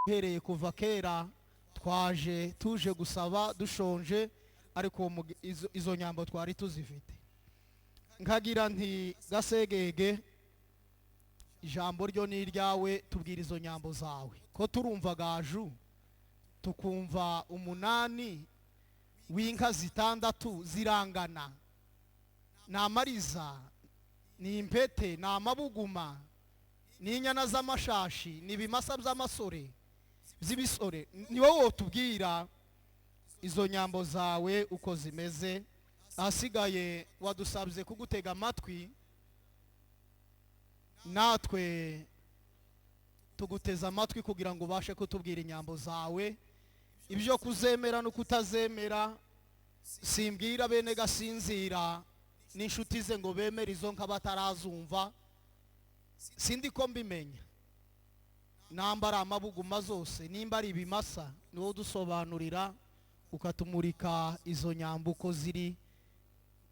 uhereye kuva kera twaje tuje gusaba dushonje ariko izo nyambo twari tuzifite nkagira nti Gasegege ijambo ryo ni iryawe tubwira izo nyambo zawe ko turumva gaju tukumva umunani w'inka zitandatu zirangana ni amariza ni impete ni amabuguma ni inyana z'amashashi ni ibimasa by'amasore z'ibisore ni wowe tubwira izo nyambo zawe uko zimeze ahasigaye wadusabye kugutega amatwi natwe tuguteza amatwi kugira ngo ubashe kutubwira inyambo zawe ibyo kuzemera no kutazemera simbwira bene Gasinzira n'inshuti ze ngo bemere izo nka batarazumva sindi ko mbimenya namba ari amabuguma zose nimba ari ibimasa ni wowe dusobanurira ukatumurika izo nyambo uko ziri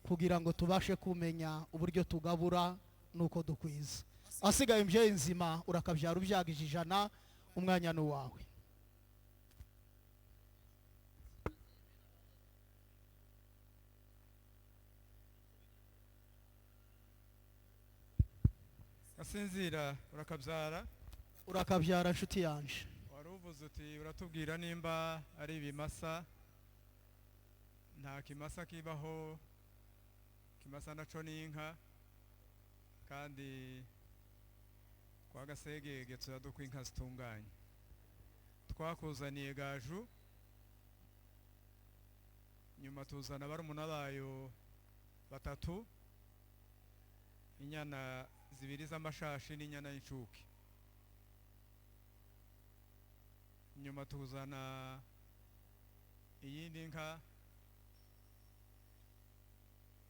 kugira ngo tubashe kumenya uburyo tugabura nuko dukwiza asigaye mbyeyi nzima urakabyara ubyagije ijana umwanya n'uwawe Gasinzira urakabyara nshuti yanje wari uvuze uti uratubwira nimba ari ibimasa nta kimasa kibaho kimasa naco n'inka kandi kwa Gasegege tuzaduka inka zitunganye twakuzaniye gaju nyuma tuzana barumuna bayo batatu inyana zibiri z'amashashi n'inyana y'incuke nyuma tuzana iyindi nka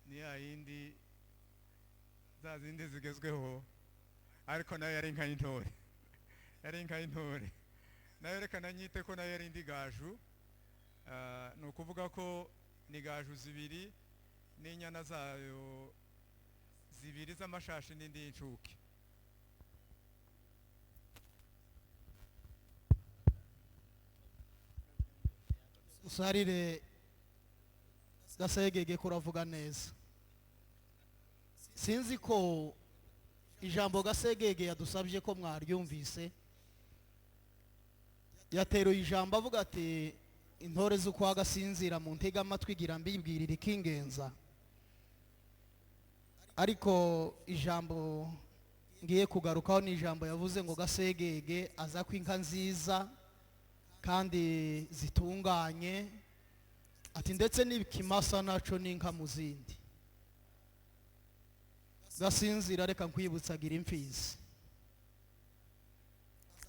ni ya yindi za zindi zigezweho ariko nayo yari inka y'intore nayo reka nanyite ko nayo yari indi gaju ni ukuvuga ko ni gaju zibiri n'inyana zayo zibiri z'amashashi n'indi y'incuke usarire Gasegege kuravuga neza sinzi ko ijambo Gasegege yadusabye ko mwaryumvise yateruye ijambo avuga ati intore z'ukwa Gasinzira mu ntega amatwi igira mbibwirira ikingenza ariko ijambo ngiye kugarukaho ni ijambo yavuze ngo Gasegege aza ku inka nziza kandi zitunganye ati ndetse n'ikimasa naco n'inka mu zindi Gasinzira reka nkwibutsagira imfizi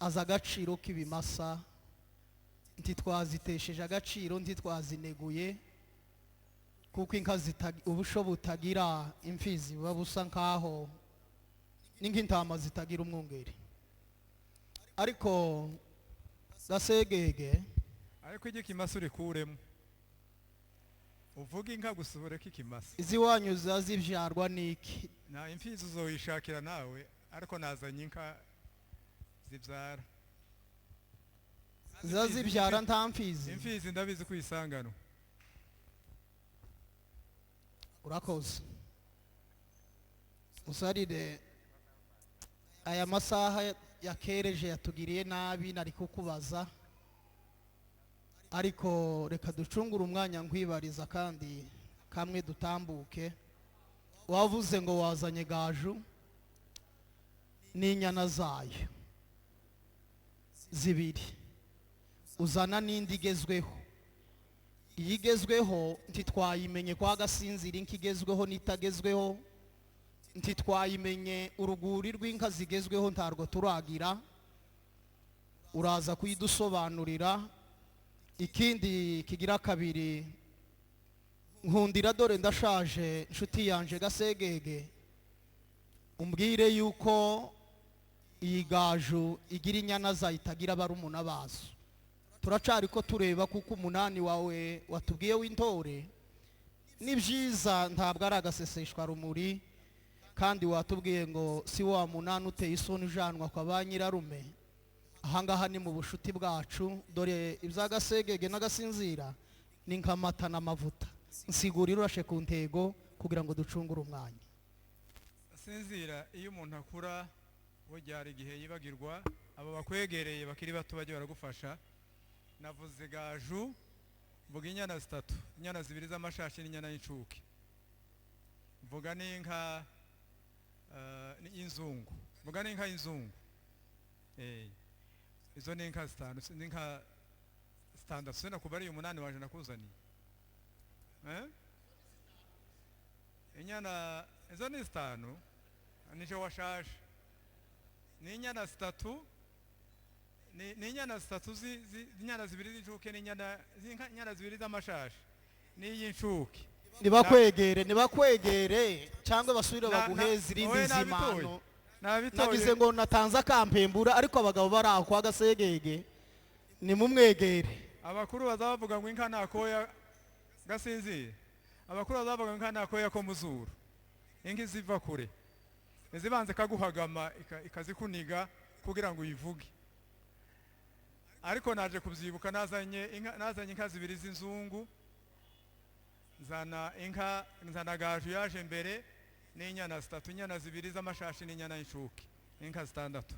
aza agaciro k'ibimasa ntitwazitesheje agaciro ntitwazineguye kuko inka ubusho butagira imfizi buba busa nkaho n'intama zitagira umwungeri ariko Gasegege ariko igikimasa urikuremo uvuga inka gusa ureke ikimasa izi wanyu zazibyarwa niki na imfizi uzoyishakira nawe ariko nazanye inka zibyara zazibyara nta mfizi imfizi ndabizi kuyisangano urakoze usarire aya masaha yakereje yatugiriye nabi nari kukubaza ariko reka ducungure umwanya nkwibariza kandi kamwe dutambuke wavuze ngo wazanye gaju n'inyana zayo zibiri uzana n'indi igezweho iyi igezweho ntitwayimenye kwa Gasinzira inka igezweho n'itagezweho ntitwayimenye uruguri rw'inka zigezweho ntarwo turagira uraza kuyidusobanurira ikindi kigira kabiri nkundira dore ndashaje nshuti yanje Gasegege umbwire yuko iyi gaju igira inyana zayitagira barumuna bazo turacari ko tureba kuko umunani wawe watubwiye w'intore ni byiza ntabwo ari agaseseshwa rumuri kandi watubwiye ngo si wa munani uteye isoni ujanwa kwa ba nyirarume ahangaha ni mu bushuti bwacu dore ibyagasegege n'agasinzira ni nk'amata n'amavuta nsigurira urashe ku ntego kugira ngo ducungure umwanya. Sinzira iyo umuntu akura burya hari igihe yibagirwa abo bakwegereye bakiri bato bajye baragufasha. Navuze gaju mvuga inyana zitatu, inyana zibiri z'amashashi n'inyana y'incuke, mvuga n'inka y'inzungu, mvuga n'inka y'inzungu. Izo ni inka zitanu, n'inka zitandatu. Sena kuba ari 8 waje nakuzaniye. Inyana izo ni zitanu nijo washaje. Ni inyana zitatu, ni inyana zitatu inyana zibiri z'incuke n'inyana zibiri z'amashashi n'iy'incuke. Nibakwegere cyangwa basubire baguheza irindi zimano. Nagize ngo natanze akampembura ariko abagabo bari aho kwa gasegege ni mumwegere. Abakuru bazavuga ngo inka nakoya gasinzira. Abakuru bazavuga ngo inka nakoya ko muzuru. Inka ziva kure. Izibanze kaguhagama ikazikuniga kugira ngo uyivuge. Ariko naje kubyibuka nazanye inka zibiri z'inzungu. Nzana gaju yaje mbere n'inyana zitatu, inyana zibiri z'amashashi n'inyana y'incuke, inka zitandatu.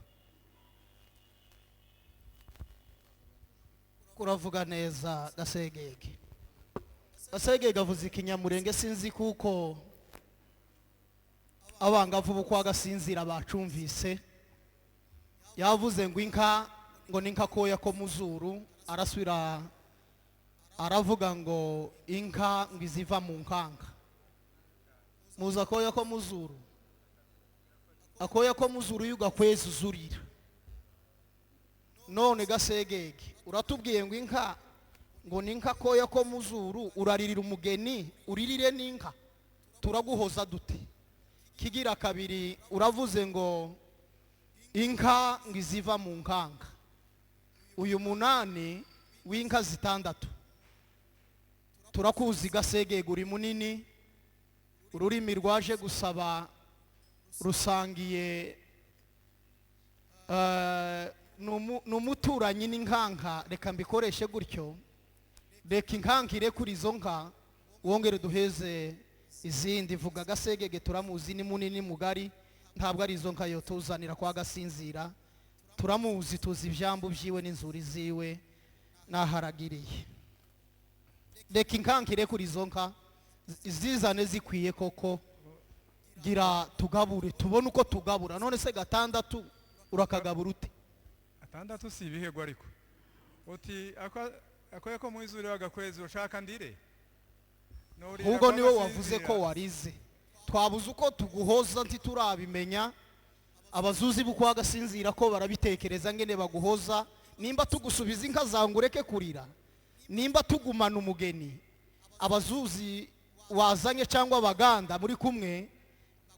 Kuravuga neza gasegege. Gasegege avuze ikinyamurenge sinzi kuko abangavu bo kwa gasinzira bacumvise. Yavuze ngo inka ngo ninka koya ko muzuru, arasubira aravuga ngo inka ngo iziva mu nkanga. Muza koya ko muzuru, akoya ko muzuru yugakweza uzurira. None gasegege uratubwiye ngo inka ngo ninka koya ko muzuru, uraririra umugeni uririre n'inka, turaguhoza dute? Kigira kabiri uravuze ngo inka ngo iziva mu nkanga. Uyu 8 w'inka zitandatu turakuzi gasegege uri munini, ururimi rwaje gusaba rusangiye n'umuturanyi n'inkanka. Reka mbikoreshe gutyo, reka inkankire kuri izo nka wongere duheze izindi. Vuga gasegege turamuzi ni munini mugari, ntabwo ari izo nka yo tuzanira kwa gasinzira. Turamuzi, tuzi ibyambu byiwe n'inzuri ziwe naharagiriye. Reka inkankire kuri izo nka izizane zikwiye koko, gira tugabure tubone uko tugabura. None se gatandatu urakagabura ute? Gatandatu si ibihego ariko uti akoye ko mwizure wagakwezi ushaka ndire. Ubwo niwe wavuze ko warize, twabuze uko tuguhoza ntiturabimenya. Abazuzi bukwa gasinzira ko barabitekereza ngene baguhoza. Nimba tugusubiza inka zangureke kurira, nimba tugumana umugeni, abazuzi wazanye cyangwa abaganda muri kumwe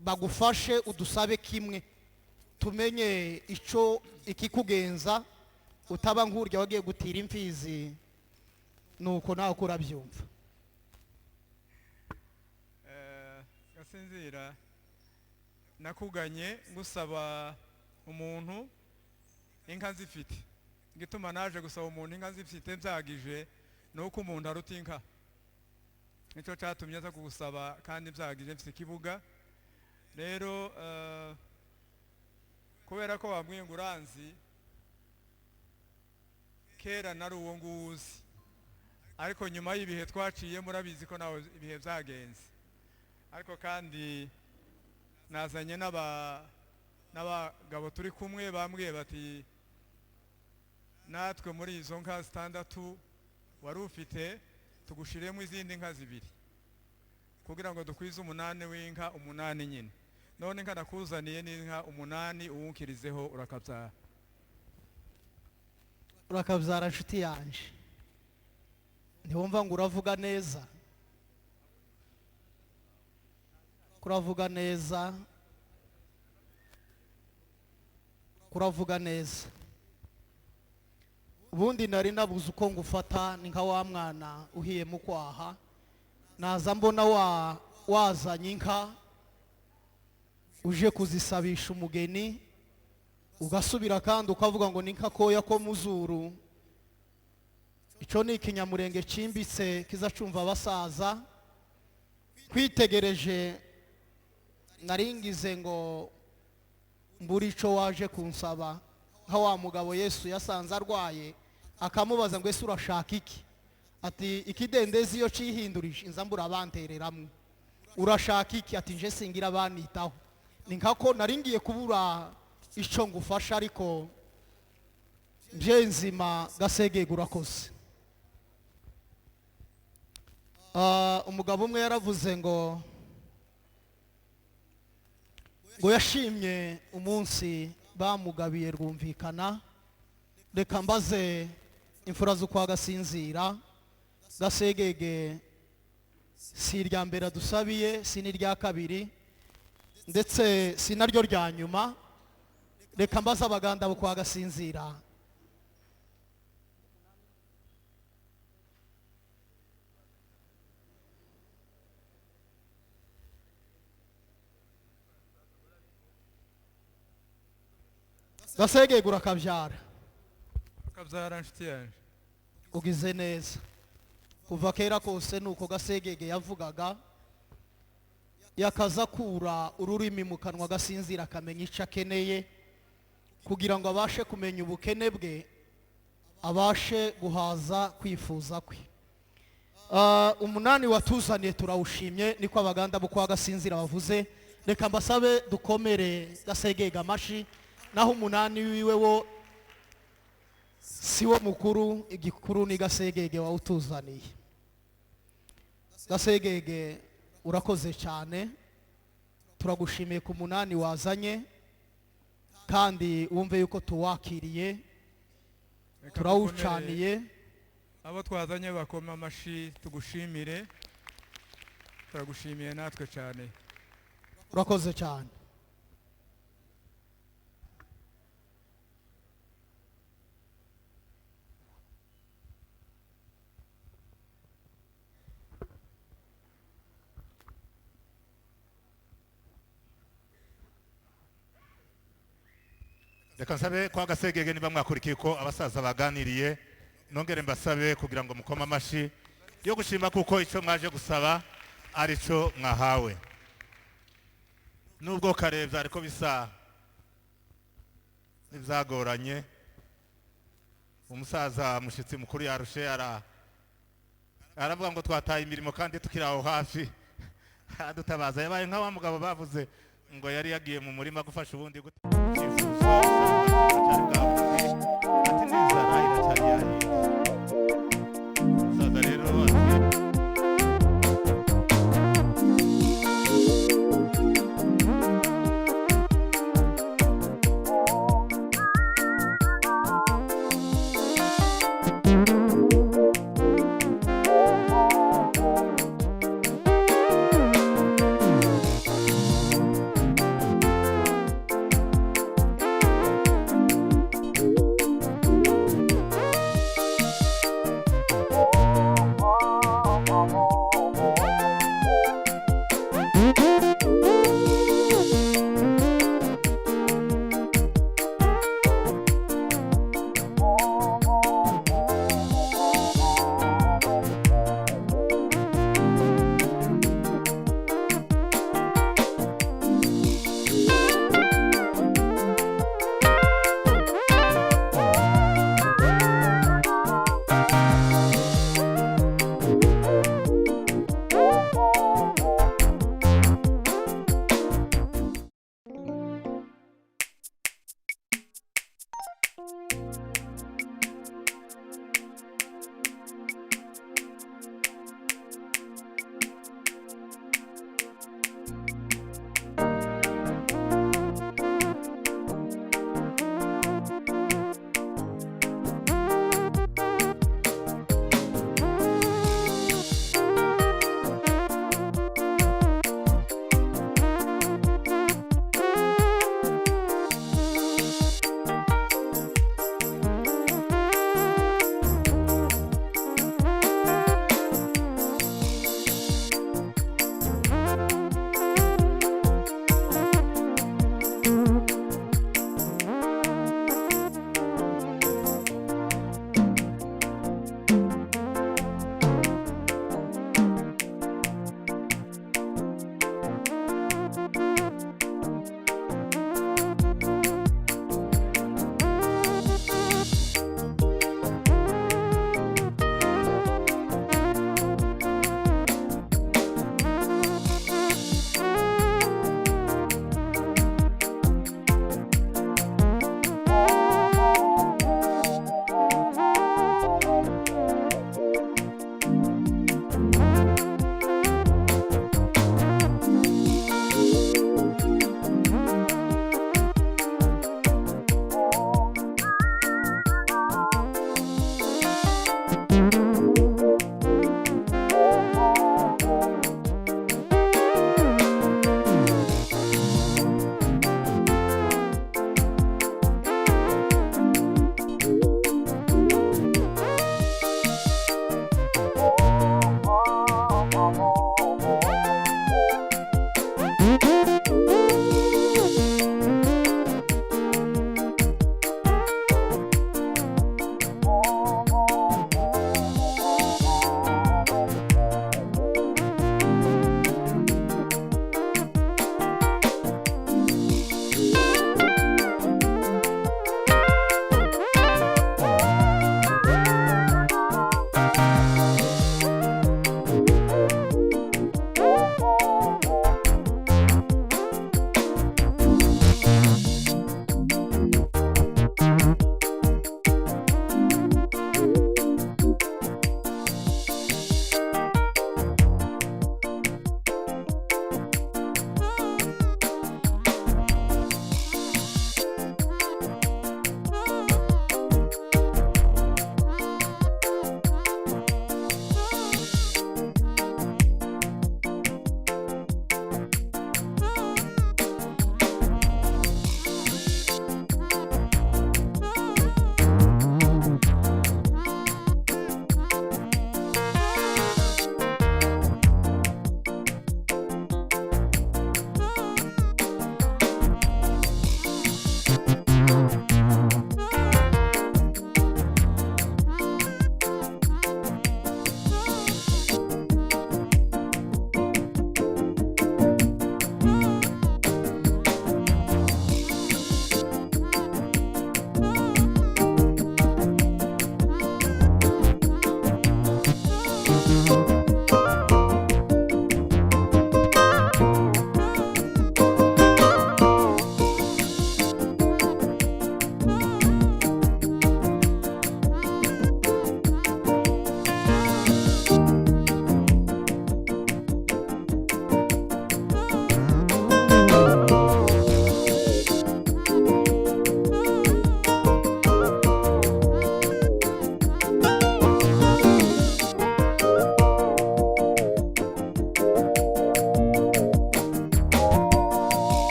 bagufashe udusabe kimwe, tumenye ico ikikugenza, utaba nkurya wagiye gutira imfizi. Nuko nawe kurabyumva. Gasinzira nakuganye ngusaba umuntu inka zifite, gituma naje gusaba umuntu inka zifite byagije nuko umuntu aruta inka. Nico cyatumye aza kugusaba kandi byagije mfite kibuga. Rero kubera ko bamwiye ngo uranzi, kera nari uwo nguzi, ariko nyuma y'ibihe twaciye murabizi ko nawe ibihe byagenze. Ariko kandi nazanye n'abagabo turi kumwe bambwiye bati natwe muri izo nka zitandatu wari ufite tugushiremo izindi nka zibiri kugira ngo dukwize 8 w'inka 8 nyine. None inka nakuzaniye n'inka 8 uwunkirizeho urakabyara. Urakabyara nshuti yanje, ntiwumva ngo uravuga neza? Kuravuga neza, kuravuga neza. Ubundi nari nabuze uko ngufata, ni nka wa mwana uhiye mu kwaha, naza mbona wazanye inka uje kuzisabisha umugeni, ugasubira kandi ukavuga ngo ni kakoya ko muzuru. Ico ni ikinyamurenge cimbitse kizacumva abasaza. Kwitegereje naringize ngo mburi ico waje kunsaba, nka wa mugabo Yesu yasanze arwaye akamubaza ngo ese urashaka iki? Ati ikidendezi iyo cihindurije inzambura abantereramwe. Urashaka iki? Ati nje singira abanitaho. Ni nkako naringiye kubura ico ngufasha, ariko nje nzima Gasegege urakoze. Umugabo umwe yaravuze ngo yashimye umunsi bamugabiye Rwumvikana. Reka mbaze imfura zo kwa Gasinzira, Gasegege si irya mbere dusabiye, si n'irya kabiri, ndetse si naryo rya nyuma. Reka mbaze abaganda bo kwa Gasinzira. Gasegege urakabyara. Kabyara nshuti yanjye. Ugize neza. Kuva kera kose nuko Gasegege yavugaga, yakaza kura ururimi mu kanwa Gasinzira akamenya icyo akeneye, kugira ngo abashe kumenya ubukene bwe, abashe guhaza kwifuza kwe. Umunani watuzaniye turawushimye, niko abaganda bo kwa Gasinzira bavuze. Reka mbasabe dukomere Gasegege amashi, naho umunani wiwe wo siwo mukuru, igikuru ni Gasegege wawutuzaniye. Gasegege urakoze cyane, turagushimiye ku munani wazanye, kandi wumve yuko tuwakiriye, turawucaniye. Abo twazanye bakoma amashi tugushimire, turagushimiye natwe cyane. Urakoze cyane. Reka nsabe kwa Gasegege niba mwakurikiye ko abasaza baganiriye, nongere mbasabe kugira ngo mukoma amashi yo gushima kuko icyo mwaje gusaba ari cyo mwahawe. Nubwo karebye ariko bisa n'ibyagoranye, umusaza mushitsi mukuru yarushe aravuga ngo twataye imirimo kandi tukiri aho hafi, adutabaza. Yabaye nka wa mugabo bavuze ngo yari yagiye mu murima gufasha ubundi gute.